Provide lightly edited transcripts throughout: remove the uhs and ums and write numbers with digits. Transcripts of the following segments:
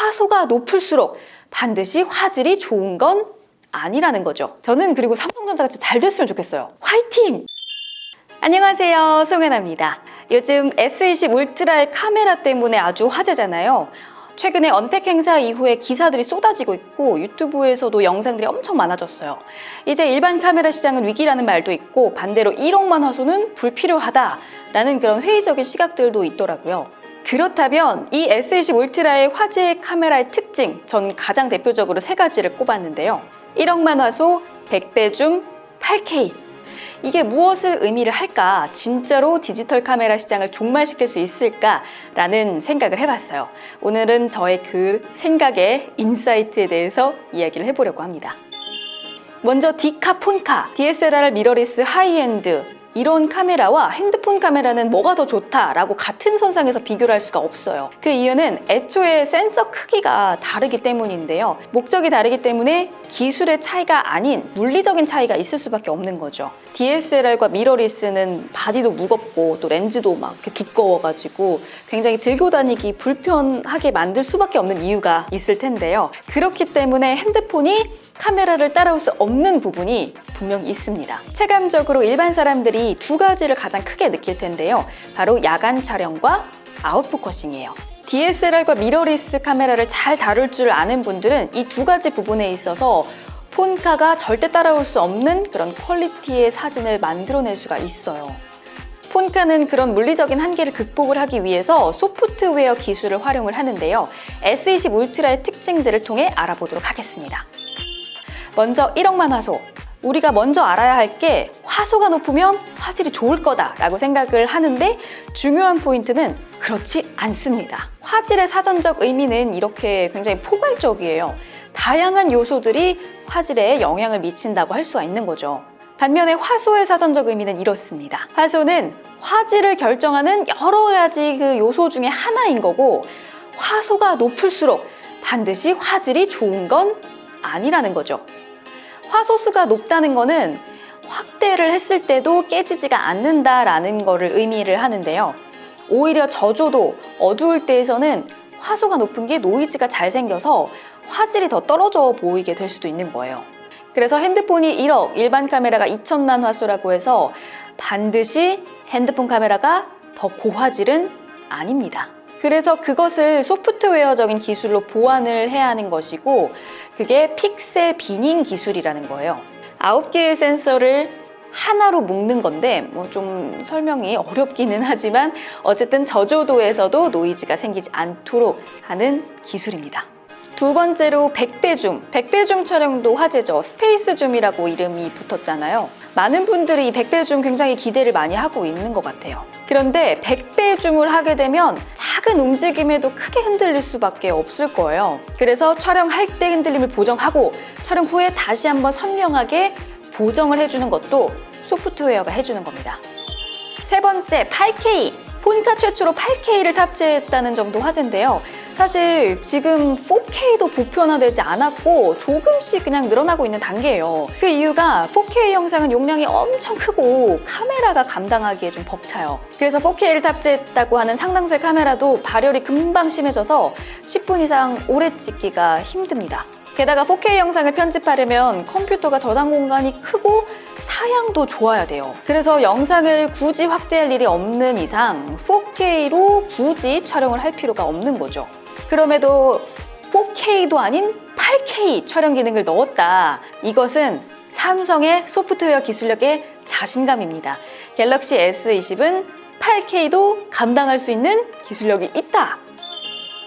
화소가 높을수록 반드시 화질이 좋은 건 아니라는 거죠. 저는 그리고 삼성전자가 진짜 잘 됐으면 좋겠어요. 화이팅! 안녕하세요, 송혜나입니다. 요즘 S20 울트라의 카메라 때문에 아주 화제잖아요. 최근에 언팩 행사 이후에 기사들이 쏟아지고 있고 유튜브에서도 영상들이 엄청 많아졌어요. 이제 일반 카메라 시장은 위기라는 말도 있고 반대로 1억만 화소는 불필요하다라는 그런 회의적인 시각들도 있더라고요. 그렇다면 이 S20 울트라의 화제 카메라의 특징, 전 가장 대표적으로 세 가지를 꼽았는데요. 1억만 화소, 100배 줌, 8K. 이게 무엇을 의미를 할까? 진짜로 디지털 카메라 시장을 종말시킬 수 있을까라는 생각을 해봤어요. 오늘은 저의 그 생각의 인사이트에 대해서 이야기를 해보려고 합니다. 먼저 디카 폰카, DSLR 미러리스 하이엔드, 이런 카메라와 핸드폰 카메라는 뭐가 더 좋다라고 같은 선상에서 비교를 할 수가 없어요. 그 이유는 애초에 센서 크기가 다르기 때문인데요. 목적이 다르기 때문에 기술의 차이가 아닌 물리적인 차이가 있을 수밖에 없는 거죠. DSLR과 미러리스는 바디도 무겁고 또 렌즈도 막 이렇게 두꺼워가지고 굉장히 들고 다니기 불편하게 만들 수밖에 없는 이유가 있을 텐데요. 그렇기 때문에 핸드폰이 카메라를 따라올 수 없는 부분이 분명히 있습니다. 체감적으로 일반 사람들이 두 가지를 가장 크게 느낄 텐데요. 바로 야간 촬영과 아웃포커싱이에요. DSLR과 미러리스 카메라를 잘 다룰 줄 아는 분들은 이 두 가지 부분에 있어서 폰카가 절대 따라올 수 없는 그런 퀄리티의 사진을 만들어낼 수가 있어요. 폰카는 그런 물리적인 한계를 극복을 하기 위해서 소프트웨어 기술을 활용을 하는데요. S20 울트라의 특징들을 통해 알아보도록 하겠습니다. 먼저 1억만 화소. 우리가 먼저 알아야 할 게 화소가 높으면 화질이 좋을 거다라고 생각을 하는데 중요한 포인트는 그렇지 않습니다. 화질의 사전적 의미는 이렇게 굉장히 포괄적이에요. 다양한 요소들이 화질에 영향을 미친다고 할 수가 있는 거죠. 반면에 화소의 사전적 의미는 이렇습니다. 화소는 화질을 결정하는 여러 가지 그 요소 중에 하나인 거고 화소가 높을수록 반드시 화질이 좋은 건 아니라는 거죠. 화소수가 높다는 거는 확대를 했을 때도 깨지지가 않는다라는 거를 의미를 하는데요. 오히려 저조도 어두울 때에서는 화소가 높은 게 노이즈가 잘 생겨서 화질이 더 떨어져 보이게 될 수도 있는 거예요. 그래서 핸드폰이 1억, 일반 카메라가 2천만 화소라고 해서 반드시 핸드폰 카메라가 더 고화질은 아닙니다. 그래서 그것을 소프트웨어적인 기술로 보완을 해야 하는 것이고 그게 픽셀 비닝 기술이라는 거예요. 9개의 센서를 하나로 묶는 건데 뭐 좀 설명이 어렵기는 하지만 어쨌든 저조도에서도 노이즈가 생기지 않도록 하는 기술입니다. 두 번째로 100배 줌. 100배 줌 촬영도 화제죠. 스페이스 줌이라고 이름이 붙었잖아요. 많은 분들이 이 100배 줌 굉장히 기대를 많이 하고 있는 것 같아요. 그런데 100배 줌을 하게 되면 작은 움직임에도 크게 흔들릴 수밖에 없을 거예요. 그래서 촬영할 때 흔들림을 보정하고 촬영 후에 다시 한번 선명하게 보정을 해주는 것도 소프트웨어가 해주는 겁니다. 세 번째, 8K. 폰카 최초로 8K를 탑재했다는 점도 화제인데요. 사실 지금 4K도 보편화되지 않았고 조금씩 그냥 늘어나고 있는 단계예요. 그 이유가 4K 영상은 용량이 엄청 크고 카메라가 감당하기에 좀 벅차요. 그래서 4K를 탑재했다고 하는 상당수의 카메라도 발열이 금방 심해져서 10분 이상 오래 찍기가 힘듭니다. 게다가 4K 영상을 편집하려면 컴퓨터가 저장 공간이 크고 사양도 좋아야 돼요. 그래서 영상을 굳이 확대할 일이 없는 이상 4K로 굳이 촬영을 할 필요가 없는 거죠. 그럼에도 4K도 아닌 8K 촬영 기능을 넣었다. 이것은 삼성의 소프트웨어 기술력의 자신감입니다. 갤럭시 S20은 8K도 감당할 수 있는 기술력이 있다.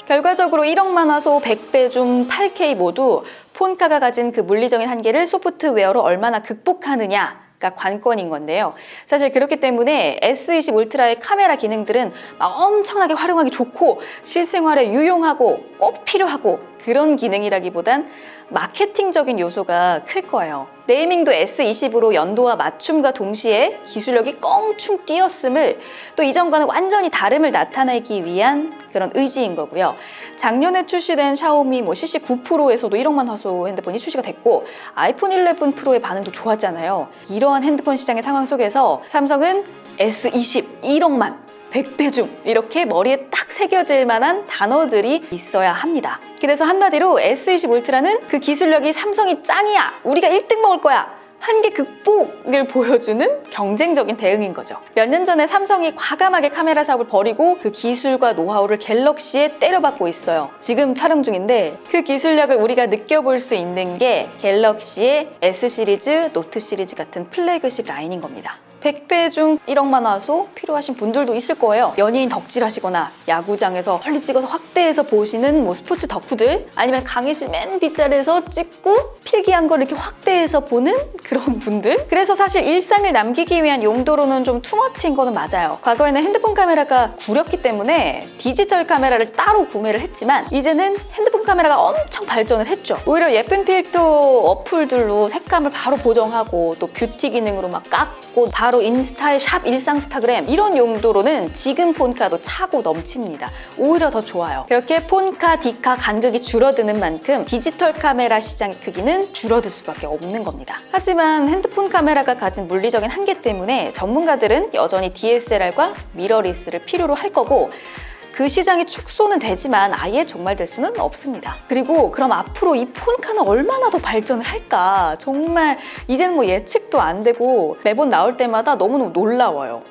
결과적으로 1억만 화소, 100배 줌, 8K 모두 폰카가 가진 그 물리적인 한계를 소프트웨어로 얼마나 극복하느냐가 관건인 건데요. 사실 그렇기 때문에 S20 울트라의 카메라 기능들은 막 엄청나게 활용하기 좋고 실생활에 유용하고 꼭 필요하고 그런 기능이라기보단 마케팅적인 요소가 클 거예요. 네이밍도 S20으로 연도와 맞춤과 동시에 기술력이 껑충 뛰었음을 또 이전과는 완전히 다름을 나타내기 위한 그런 의지인 거고요. 작년에 출시된 샤오미 CC9 프로에서도 1억만 화소 핸드폰이 출시가 됐고 아이폰 11 프로의 반응도 좋았잖아요. 이러한 핸드폰 시장의 상황 속에서 삼성은 S20 1억만 100배 줌 이렇게 머리에 딱 새겨질 만한 단어들이 있어야 합니다. 그래서 한마디로 S20 울트라는 그 기술력이 삼성이 짱이야, 우리가 1등 먹을 거야, 한계 극복을 보여주는 경쟁적인 대응인 거죠. 몇 년 전에 삼성이 과감하게 카메라 사업을 버리고 그 기술과 노하우를 갤럭시에 때려받고 있어요. 지금 촬영 중인데 그 기술력을 우리가 느껴볼 수 있는 게 갤럭시의 S 시리즈, 노트 시리즈 같은 플래그십 라인인 겁니다. 100배 중 1억만 화소 필요하신 분들도 있을 거예요. 연예인 덕질하시거나 야구장에서 헐리 찍어서 확대해서 보시는 뭐 스포츠 덕후들, 아니면 강의실 맨 뒷자리에서 찍고 필기한 걸 이렇게 확대해서 보는 그런 분들. 그래서 사실 일상을 남기기 위한 용도로는 좀 투머치인 거는 맞아요. 과거에는 핸드폰 카메라가 구렸기 때문에 디지털 카메라를 따로 구매를 했지만 이제는 핸드폰 카메라가 엄청 발전을 했죠. 오히려 예쁜 필터 어플들로 색감을 바로 보정하고 또 뷰티 기능으로 막 깎고 바로 인스타에 샵 일상스타그램 이런 용도로는 지금 폰카도 차고 넘칩니다. 오히려 더 좋아요. 그렇게 폰카, 디카 간극이 줄어드는 만큼 디지털 카메라 시장의 크기는 줄어들 수밖에 없는 겁니다. 하지만 핸드폰 카메라가 가진 물리적인 한계 때문에 전문가들은 여전히 DSLR과 미러리스를 필요로 할 거고, 그 시장이 축소는 되지만 아예 종말될 수는 없습니다. 그리고 그럼 앞으로 이 폰카는 얼마나 더 발전을 할까? 정말 이제는 뭐 예측도 안 되고 매번 나올 때마다 너무너무 놀라워요.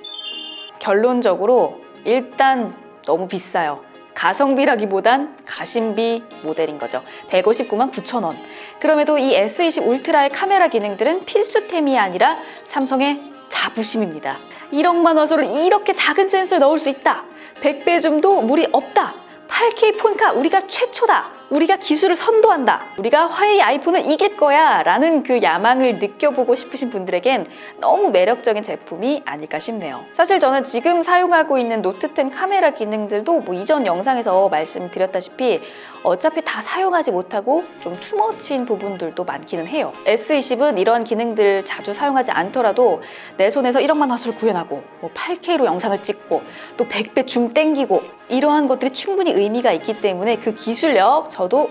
결론적으로 일단 너무 비싸요. 가성비라기보단 가심비 모델인 거죠. 159만 9천 원. 그럼에도 이 S20 울트라의 카메라 기능들은 필수템이 아니라 삼성의 자부심입니다. 1억만 화소를 이렇게 작은 센서에 넣을 수 있다. 100배 줌도 무리 없다. 8K 폰카 우리가 최초다. 우리가 기술을 선도한다. 우리가 화웨이 아이폰을 이길 거야 라는 그 야망을 느껴보고 싶으신 분들에겐 너무 매력적인 제품이 아닐까 싶네요. 사실 저는 지금 사용하고 있는 노트10 카메라 기능들도 뭐 이전 영상에서 말씀드렸다시피 어차피 다 사용하지 못하고 좀 투머치인 부분들도 많기는 해요. S20은 이러한 기능들 자주 사용하지 않더라도 내 손에서 1억만 화소를 구현하고 뭐 8K로 영상을 찍고 또 100배 줌 땡기고 이러한 것들이 충분히 의미가 있기 때문에 그 기술력 저도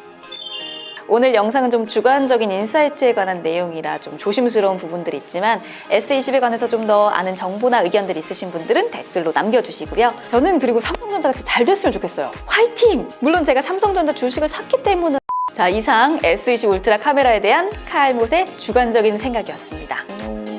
오늘 영상은 좀 주관적인 인사이트에 관한 내용이라 좀 조심스러운 부분들이 있지만 S20에 관해서 좀 더 아는 정보나 의견들이 있으신 분들은 댓글로 남겨주시고요. 저는 그리고 삼성전자가 진짜 잘 됐으면 좋겠어요. 화이팅! 물론 제가 삼성전자 주식을 샀기 때문에 자, 이상 S20 울트라 카메라에 대한 칼못의 주관적인 생각이었습니다.